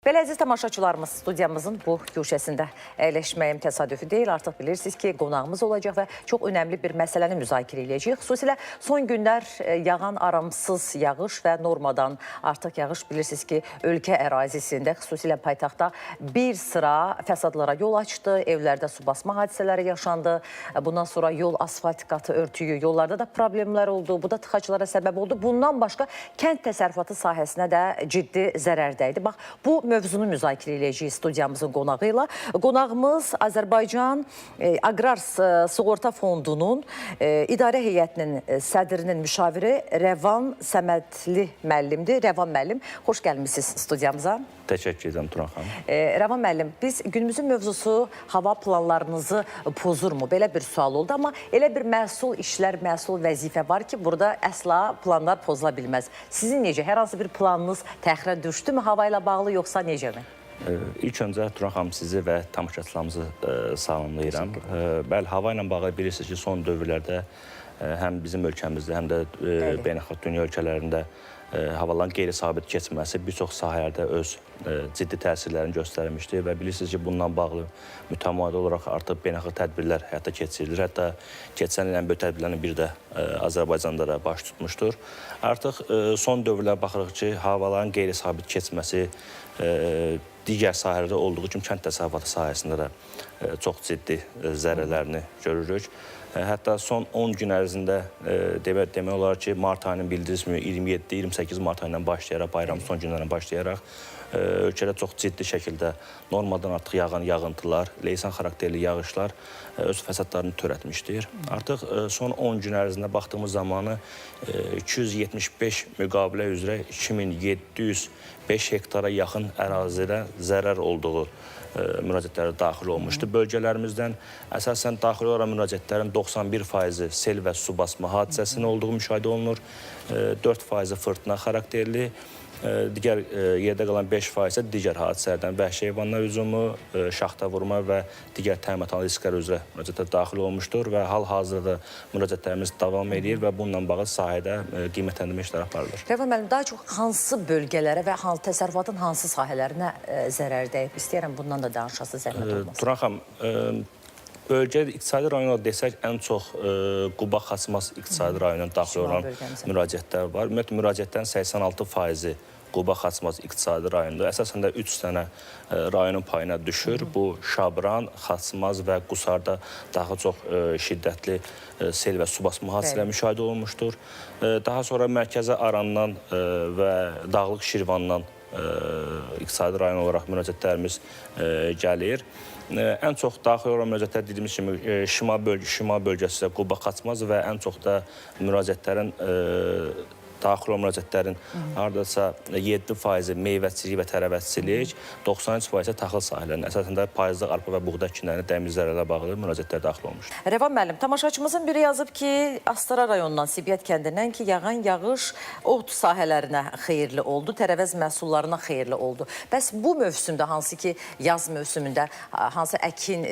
Belə əziz tamaşaçılarımız, studiyamızın bu güşəsində əyləşməyim təsadüfi deyil. Artıq bilirsiniz ki, qonağımız olacaq və çox önəmli bir məsələni müzakirə edəcəyik. Xüsusilə son günlər yağan aramsız yağış və normadan artıq yağış bilirsiniz ki, ölkə ərazisində, xüsusilə paytaxtda bir sıra fəsadlara yol açdı. Evlərdə su basma hadisələri yaşandı. Bundan sonra yol asfalt qatı örtüyü, yollarda da problemlər oldu. Bu da tıxaclara səbəb oldu. Bundan başqa kənd təsərrüfatı sahəsinə də ciddi zərər dəydi. Bax, bu mövzunu müzakirə edəcəyik studiyamızın qonağı ilə. Qonağımız Azərbaycan Aqrar Sığorta Fondunun İdarə Heyətinin sədrinin müşaviri Rəvan Səmədli müəllimdir. Rəvan müəllim, xoş gəlmişsiniz studiyamıza. Təşəkkür edirəm Turan xanım. Rəvan müəllim, biz günümüzün mövzusu hava planlarınızı pozurmu? Belə bir sual oldu, amma elə bir məhsul işlər, məhsul vəzifə var ki, burada əsla planlar pozula bilməz. Sizin necə? Hər hansı bir planınız təxirə düşdümü hava ilə bağlı, yoxsa necəmi? İlk öncə Turan xanım sizi və tamaşaçılarımızı salamlayıram. Bəli, hava ilə bağlı bilirsiniz ki, son dövrlərdə həm bizim ölkəmizdə, həm də beynəlxalq dünya ölkələrində havaların qeyri-sabit keçməsi bir çox sahələrdə öz ciddi təsirlərini göstərmişdir və bilirsiniz ki, bundan bağlı mütəmadi olaraq artıq beynəlxalq tədbirlər həyata keçirilir. Hətta keçən ilən böyük tədbirlərin biri də Azərbaycanda da baş tutmuşdur. Artıq son dövrlərə baxırıq ki, havaların qeyri-sabit keçməsi digər sahələrdə olduğu kimi kənd təsərrüfatı sahəsində də çox ciddi zərərlərini görürük. Hətta son 10 gün ərzində demək olar ki, mart ayının bildirismi 27-28 mart ayından başlayaraq, bayram son günlərdən başlayaraq ölkədə çox ciddi şəkildə normadan artıq yağan yağıntılar, leysan xarakterli yağışlar öz fəsadlarını törətmişdir. Artıq son 10 gün ərzində baxdığımız zamanı 275 müqavilə üzrə 2705 hektara yaxın ərazidə zərər olduğu müraciətlərə daxil olmuşdur. Bölgələrimizdən əsasən daxil olaraq müraciətlərin 91%-i sel və su basma hadisəsinin olduğu müşahidə olunur. 4%-i fırtına xarakterli, digər yerdə qalan 5% digər hadisələrdən vəhşi heyvanlar hücumu, şaxta vurma və digər təminat riskləri üzrə müraciətlər daxil olmuşdur və hal-hazırda müraciətlərimiz davam edir və bununla bağlı sahədə qiymətləndirmə işləri aparılır. Rəvan müəllim, daha çox hansı bölgələrə və təsərrüfatın hansı sahələrinə zərər dəyib? İstəyirəm bundan da danışasınız, zəhmət olmasın. Turan xanım, bölgədə iqtisadi rayona desək, ən çox Quba Xaçmaz iqtisadi rayonuna daxil olan müraciətlər var. Ümumiyyətlə, müraciətlərin 86%-i Quba Xaçmaz iqtisadi rayonunda. Əsasən də 3 dənə rayonun payına düşür. Bu, Şabran, Xaçmaz və Qusarda daha çox şiddətli sel və su basma hadisələri müşahidə olunmuşdur. Daha sonra mərkəzə Arandan və Dağlıq Şirvandan iqtisadi rayon olaraq müraciətlərimiz gəlir. Ən çox daxil olan müraciətlər dediyimiz kimi şimal bölgəsi Quba Xaçmaz və ən çox da müraciətlərin daxil olan müraciətlərin hardasa 7% meyvəçilik və tərəvəzçilik, 93% taxıl sahələrinin, əsasən də payızlıq arpa və buğda əkinlərinin dəmir zərərlə bağlı müraciətlər daxil olmuşdur. Rəvan müəllim, tamaşaçımızın biri yazıb ki, Astara rayonundan, Sibiyyət kəndindən ki, yağan yağış ot sahələrinə xeyirli oldu, tərəvəz məhsullarına xeyirli oldu. Bəs bu mövsümdə, hansı ki, yaz mövsümündə hansı əkin,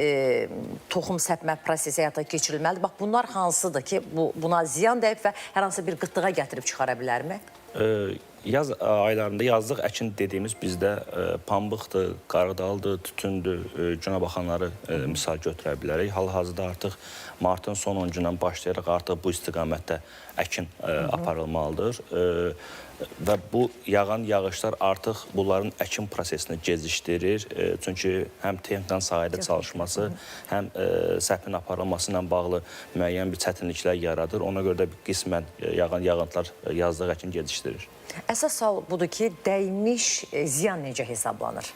toxum səpmə prosesi həyata keçirilməlidir? Bax, bunlar hansıdır ki, buna ziyan dəyib və hər hansı bir qıtlığa gətirib çıxara bilərmi? Yaz aylarında yazlıq əkin dediyimiz bizdə pambıqdır, qarğıdaldır, tütündür, günə baxanları misal götürə bilərik. Hal-hazırda artıq martın son 10 gündən başlayaraq artıq bu istiqamətdə əkin aparılmalıdır. Və bu yağan yağışlar artıq bunların əkin prosesini gecikdirir. Çünki həm texnikanın sahədə çalışması, həm səpin aparılması ilə bağlı müəyyən bir çətinliklər yaradır. Ona görə də qismən yağan yağıntılar yazlıq əkin gecikdirir. Əsas sual budur ki, dəymiş ziyan necə hesablanır?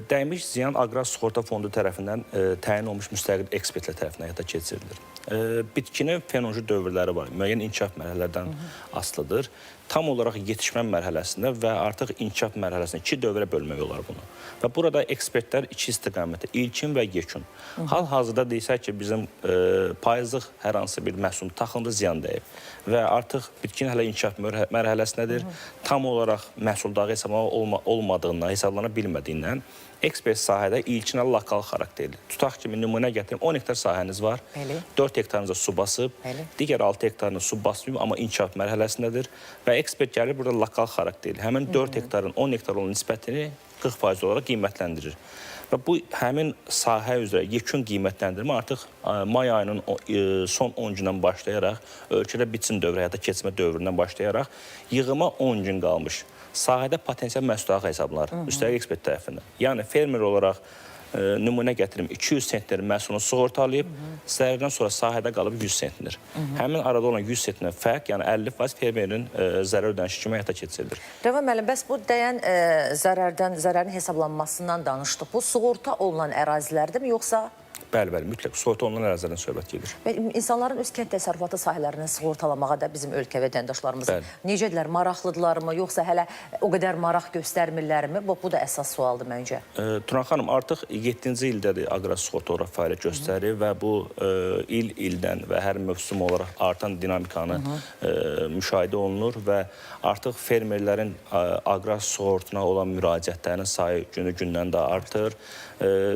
Dəymiş ziyan Aqrar Sığorta Fondu tərəfindən təyin olmuş müstəqil ekspertlər tərəfindən həyata keçirilir. Bitkinin fenoji dövrləri var, müəyyən inkişaf mərhələlərdən asılıdır. Tam olaraq yetişmə mərhələsində və artıq inkişaf mərhələsində 2 dövrə bölmək olar bunu. Və burada ekspertlər 2 istiqamətdə, ilkin və yekun. Hal-hazırda deysək ki, bizim payızlıq hər hansı bir məhsul taxılında ziyan dəyib və artıq bitkinin hələ inkişaf mərhələsindədir. Tam olaraq məhsuldağı olmadığından, hesablana bilmədiyindən ekspert sahədə ilkin lokal xarakterli. Tutaq kimi nümunə gətirim, 10 hektar sahəniz var, 4 hektarınıza su basıb, digər 6 hektarını su basmayıb, amma inkişaf mərhələsindədir və ekspert gəlir burada lokal xarakterli. Həmin 4 hektarın 10 hektar olan nisbətini 40% olaraq qiymətləndirir. Və bu həmin sahə üzrə yekun qiymətləndirmə artıq may ayının son 10 gündən başlayaraq, ölkədə biçin dövrü, həyata keçmə dövründən başlayaraq yığıma 10 gün qalmış sahədə potensial məhsuldarlıq hesablanır, üstəlik ekspert tərəfindən. Yəni fermer olaraq nümunə gətirim 200 sentner məhsulunu sığortalayıb, zərərdən sonra sahədə qalıb 100 sentner. Həmin arada olan 100 sentner fərq, yəni 50% fermerin zərər ödənişi kimi həyata keçirilir. Rəvan müəllim, bəs bu dəyən zərərin hesablanmasından danışdıq. Bu sığorta olunan ərazilərdir mi, yoxsa? Bəli, mütləq sığorta olunan ərazilərdən söhbət gedir. Və insanların öz kənd təsərrüfatı sahələrini sığortalamağa da bizim ölkə vətəndaşlarımız necədirlər, maraqlıdırlarmı, yoxsa hələ o qədər maraq göstərmirlərmi? Bu da əsas sualdır məncə. Turan xanım, artıq 7-ci ildədir aqrar sığorta olaraq fəaliyyət göstərir və bu il-ildən və hər mövsüm olaraq artan dinamikanı müşahidə olunur və artıq fermerlərin aqrar sığortuna olan müraciətlərinin sayı günü-gündən də artır.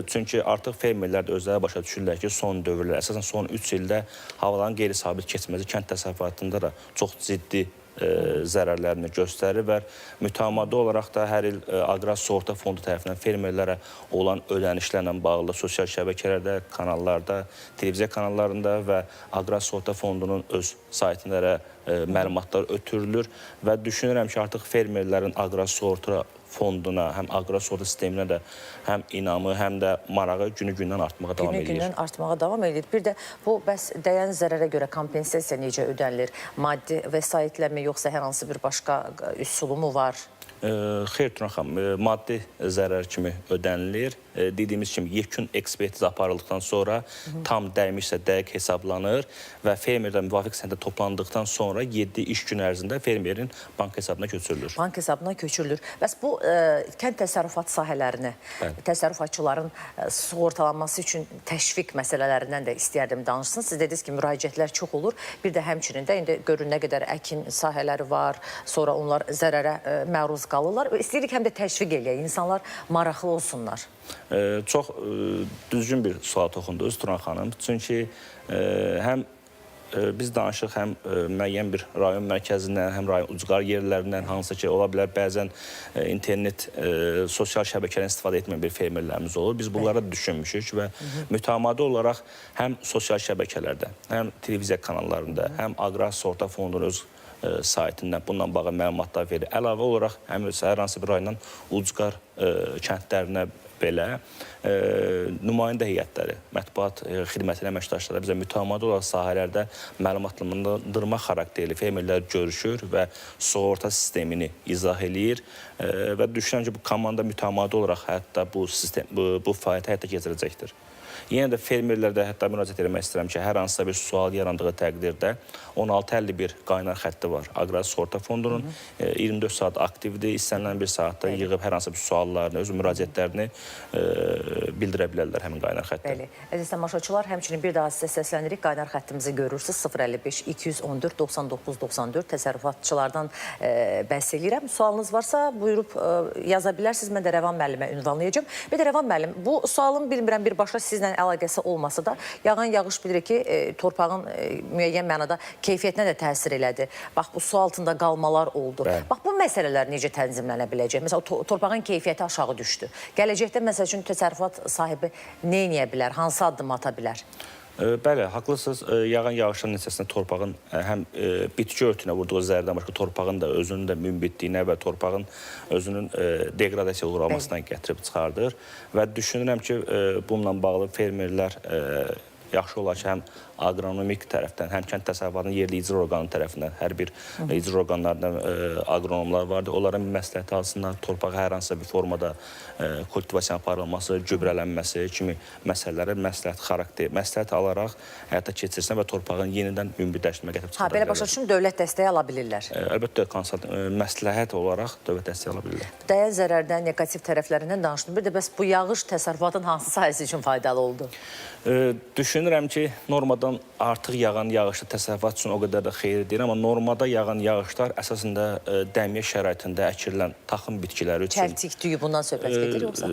Çünki artıq fermerlər də özləri başa düşürlər ki, son dövrlər, əsasən son 3 ildə havaların qeyri-sabit keçməsi kənd təsərrüfatında da çox ciddi zərərlərini göstərir və mütəmadi olaraq da hər il Aqrar Sığorta Fondu tərəfindən fermerlərə olan ödənişlərlə bağlı sosial şəbəkələrdə, kanallarda, televiziya kanallarında və Aqrar Sığorta Fondunun öz saytında məlumatlar ötürülür və düşünürəm ki, artıq fermerlərin Aqrar Sığorta Fonduna, həm aqrar sığorta sisteminə də həm inamı, həm də marağı günü-gündən artmağa davam edir. Günü-gündən artmağa davam edir. Bir də bu bəs dəyən zərərə görə kompensasiya necə ödənilir? Maddi vəsaitləmi, yoxsa hər hansı bir başqa üsulu mu var? Xeyr, Turan xanım, maddi zərər kimi ödənilir. Dediyimiz kimi yekun ekspertiz aparıldıqdan sonra tam dəymişsə dəqiq hesablanır və fermerdən müvafiq sənədə toplandıqdan sonra 7 iş gün ərzində fermerin bank hesabına köçürülür. Bank hesabına köçürülür. Bəs bu kənd təsərrüfat sahələrini təsərrüfatçıların sığortalanması üçün təşviq məsələlərindən də istəyərdim danışsın. Siz dediniz ki, müraciətlər çox olur. Bir də həmçinin də indi görün nə qədər əkin sahələri var, sonra onlar zərərə məruz qalırlar. İstəyirik həm də təşviq eləyək, insanlar maraqlı olsunlar. Çox düzgün bir sual toxundunuz, Turan xanım. Çünki həm biz danışıq həm müəyyən bir rayon mərkəzindən, həm rayon ucqar yerlərindən, hansı ki, ola bilər bəzən internet, sosial şəbəkədən istifadə etməyən bir fermerlərimiz olur. Biz bunlara düşünmüşük və mütəmadi olaraq həm sosial şəbəkələrdə, həm televiziya kanallarında, həm Aqrar Sığorta Fondunun öz saytından bununla bağlı məlumatlar verir. Əlavə olaraq hər hansı bir rayondan ucqar kəndlərinə belə nümayəndə heyətləri, mətbuat xidmətinin əməkdaşları bizə mütəmadi olaraq sahələrdə məlumatlandırma xarakterli fermerlər görüşür və sığorta sistemini izah eləyir və düşünürəm ki, bu komanda mütəmadi olaraq hətta bu fəaliyyəti həyata keçirəcəkdir. Yenə də fermerlərdə hətta müraciət etmək istəyirəm ki, hər hansısa bir sual yarandığı təqdirdə 1651 qaynar xətti var. Aqrar Sığorta Fondunun 24 saat aktivdir. İstənilən bir saatda yığıb hər hansı bir suallarını, öz müraciətlərini bildirə bilərlər həmin qaynar xəttə. Bəli. Əziz tamaşaçılar, həmçinin bir daha sizə səslənirik. Qaynar xəttimizi görürsünüz. 055 214 99 94 təsərrüfatçılardan bəhs edirəm. Sualınız varsa buyurub yaza bilərsiniz. Mən də Rəvan müəllimə ünvanlayacağım. Bir də Rəvan müəllim, bu sualın bilmirəm birbaşa sizlə əlaqəsi olmasa da, yağan yağış bilirik ki, torpağın müəyyən mənada keyfiyyətinə də təsir elədi. Bax, bu su altında qalmalar oldu. Bax, bu məsələlər necə tənzimlənə biləcək? Məsələn, torpağın keyfiyyəti aşağı düşdü. Gələcəkdə, məsəl üçün, təsərrüfat sahibi nə edə bilər, hansı addım ata bilər? Bəli, haqlısınız. Yağan yağışların nəticəsində torpağın həm bitki örtüyünə vurduğu zərərdən başqa torpağın da özünün də münbitliyinə və torpağın özünün degradasiya uğramasına gətirib çıxardır. Və düşünürəm ki, bununla bağlı fermerlər yaxşı olar ki, həm aqronomik tərəfdən, həm kənd təsərrüfatının yerli icra orqanı tərəfindən, hər bir icra orqanlarından aqronomlar vardır. Onlara məsləhət alsınlar, torpağa hər hansısa bir formada kultivasiya aparılması, gübrələnməsi kimi məsələlərə məsləhət alaraq həyata keçirsinlər və torpağın yenidən münbitləşdirmə gətirib çıxarda bilərlər. Belə başa düşün, dövlət dəstəyi ala bilirlər. Əlbəttə, məsləhət olaraq dövlət dəstəyi ala bilirlər. Dəyən zərərdən, negativ tərəflərindən danışdım. Bir də bəs bu yağış təsərrüfatın hansı sahəsi üçün faydalı oldu? Düşünürəm ki, normadan artıq yağan yağışlar təsərrüfat üçün o qədər də xeyir deyil, amma normada yağan yağışlar əsasında dəmiyə şəraitində əkirilən taxım bitkiləri üçün... Çəltik, düyü bundan söhbət gedir yoxsa?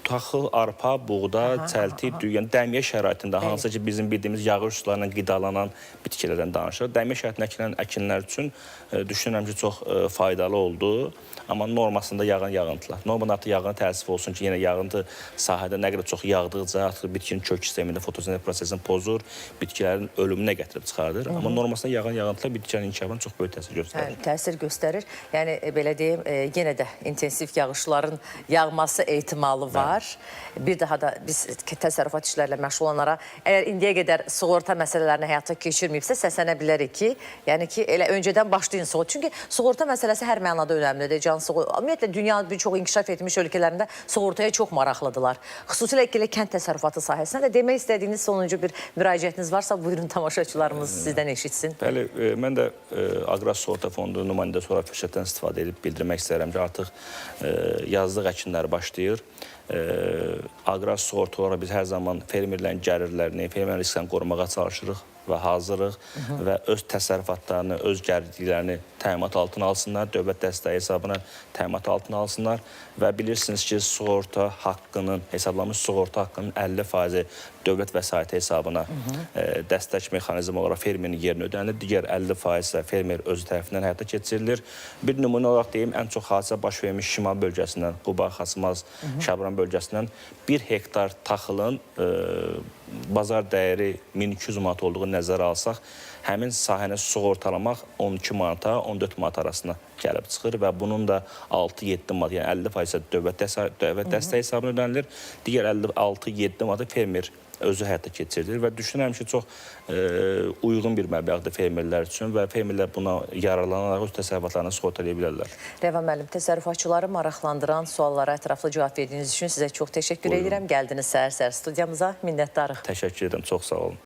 taxıl, arpa, buğda, çəlti, düyən, dəmiyə şəraitində hansı ki bizim bildiyimiz yağış sularla qidalanan bitkilərdən danışırıq. Dəmiyə şəraitində əkilən əkinlər üçün düşünürəm ki, çox faydalı oldu. Amma normasında yağan yağıntılar. Normalda artıq yağın təəssüf olsun ki, yenə yağıntı sahədə nə qədər çox yağdıqca artıq bitkinin kök sistemində fotosintetik prosesini pozur, bitkilərin ölümünə gətirib çıxardır. Amma normasında yağan yağıntılar bitkilərin inkişafına çox böyük təsir göstərir. Təsir göstərir. Yəni belə deyim, yenə də intensiv yağışların yağması ehtimalı var. Bir daha da biz təsərrüfat işlərlə məşğul olanlara əgər indiyə qədər sığorta məsələlərini həyata keçirməyibsə səslənə bilərik ki, yəni ki elə öncədən başlayın sığorta. Çünki sığorta məsələsi hər mənada önəmlidir. Ümumiyyətlə dünyanın bir çox inkişaf etmiş ölkələrində sığortaya çox maraqlıdırlar. Xüsusilə kənd təsərrüfatı sahəsində də demək istədiyiniz sonuncu bir müraciətiniz varsa buyurun tamaşaçılarımız sizdən eşitsin. Bəli, mən də Aqrar Sığorta Fondu nümayəndəsi olaraq fürsətdən istifadə edib bildirmək istəyirəm ki, artıq yazlıq əkinlər başlayır. Aqrar sığorta olaraq biz hər zaman fermerlərin gəlirlərini, fermerlərin risklərini qorumağa çalışırıq və hazırıq və öz təsərrüfatlarını, öz gəlirliklərini təminat altına alsınlar, dövlət dəstəyi hesabına təminat altına alsınlar və bilirsiniz ki, sığorta haqqının, hesablanmış sığorta haqqının 50% dövlət vəsaiti hesabına dəstək mexanizmi olaraq fermerin yerinə ödənilir, digər 50% isə fermer özü tərəfindən həyata keçirilir. Bir nümunə olaraq deyim, ən çox hadisə baş vermiş Şimal bölgəsindən, Quba, Xasmaz, Şabran bölgəsindən 1 hektar taxılın bazar dəyəri 1200 manat olduğu nəzərə alsaq, həmin sahəni sığortalamaq 12 manata 14 manat arasına gəlib çıxır və bunun da 6-7 manat, yəni 50% dövlət dəstəyi hesabına ödənilir, digər 56-7 manatı fermer özü həyata keçirilir və düşünürəm ki, çox uyğun bir məbləğdir fermerlər üçün və fermerlər buna yararlanaraq öz təsərrüfatlarını sığortalaya bilərlər. Rəvan müəllim, təsərrüfatçıları maraqlandıran suallara ətraflı cavab verdiyiniz üçün sizə çox təşəkkür edirəm. Gəldiniz səhər-səhər studiyamıza, minnətdarıq. Təşəkkür edirəm, çox sağ olun.